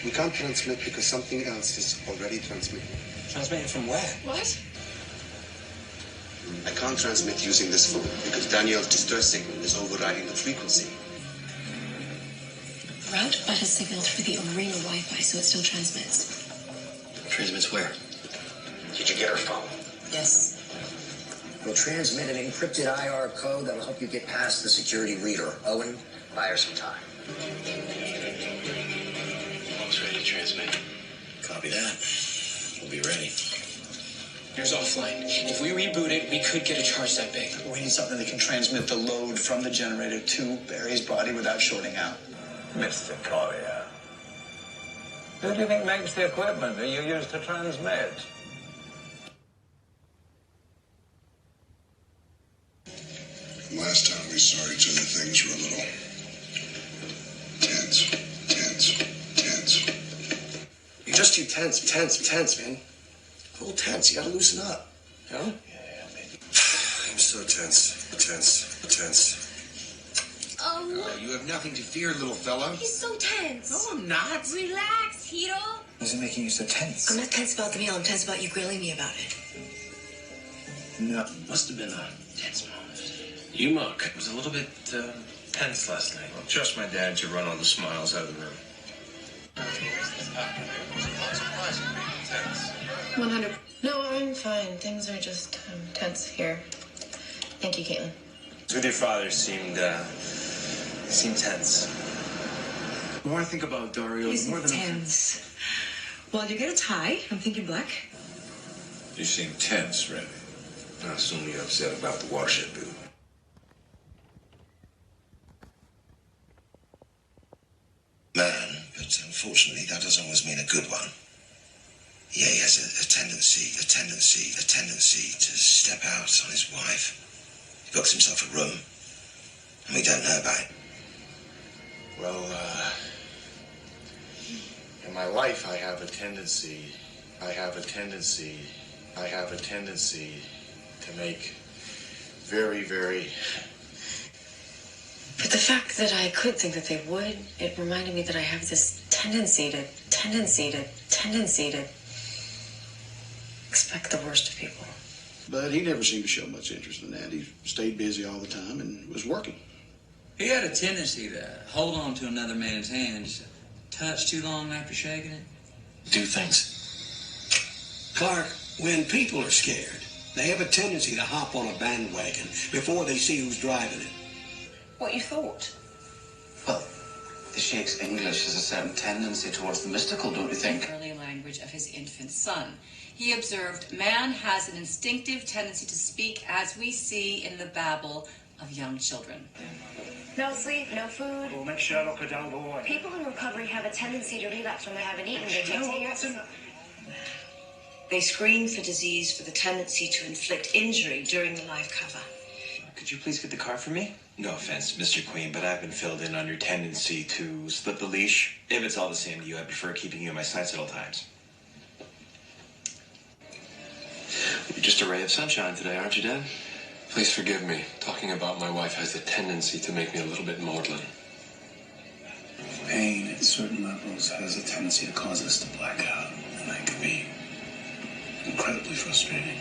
We can't transmit because something else is already transmitting. Transmitting from where? What? I can't transmit using this phone because Daniel's distress signal is overriding the frequency. Route but a signal through the arena Wi-Fi so it still transmits. Transmits where? Did you get her phone? Yes. We'll transmit an encrypted IR code that'll help you get past the security reader. Owen, buy her some time. Almost ready to transmit. Copy that. We'll be ready. Here's offline. If we reboot it, we could get a charge that big. We need something that can transmit the load from the generator to Barry's body without shorting out. Mr. Collier, who do you think makes the equipment that you use to transmit? Last time we saw each other, things were a little tense. You're just too tense, man. A little tense. You gotta loosen up. You know? Yeah, maybe. I'm so tense. You have nothing to fear, little fella. He's so tense. No, I'm not. Relax, Hiro. What's it making you so tense? I'm not tense about the meal. I'm tense about you grilling me about it. No. Must have been a tense moment. You, Mark, was a little bit tense last night. I'll trust my dad to run all the smiles out of the room. 100. No, I'm fine. Things are just tense here. Thank you, Caitlin. With your father seemed tense. The more I think about Dario, the more than tense. Well, you get a tie. I'm thinking black. You seem tense, Randy. I assume you're upset about the watershed bill. Man, but unfortunately that doesn't always mean a good one. Yeah, he has a tendency to step out on his wife. He books himself a room, and we don't know about it. Well, in my life, I have a tendency to make very, very... But the fact that I could think that they would, it reminded me that I have this tendency to expect the worst of people. But he never seemed to show much interest in that. He stayed busy all the time and was working. He had a tendency to hold on to another man's hand, just touch too long after shaking it. do things. Clark, when people are scared, they have a tendency to hop on a bandwagon before they see who's driving it. What you thought? Well, the Sheikh's English has a certain tendency towards the mystical, don't you think? Early language of his infant son. He observed, man has an instinctive tendency to speak as we see in the babble of young children. No sleep, no food. We'll make sure I look a dull boy. People in recovery have a tendency to relapse when they haven't eaten. They take cigarettes. They screen for disease for the tendency to inflict injury during the live cover. Could you please get the car for me? No offense, Mr. Queen, but I've been filled in on your tendency to split the leash. If it's all the same to you, I prefer keeping you in my sights at all times. You're just a ray of sunshine today, aren't you, Dad? Please forgive me. Talking about my wife has a tendency to make me a little bit maudlin. Pain at certain levels has a tendency to cause us to black out, and that can be incredibly frustrating.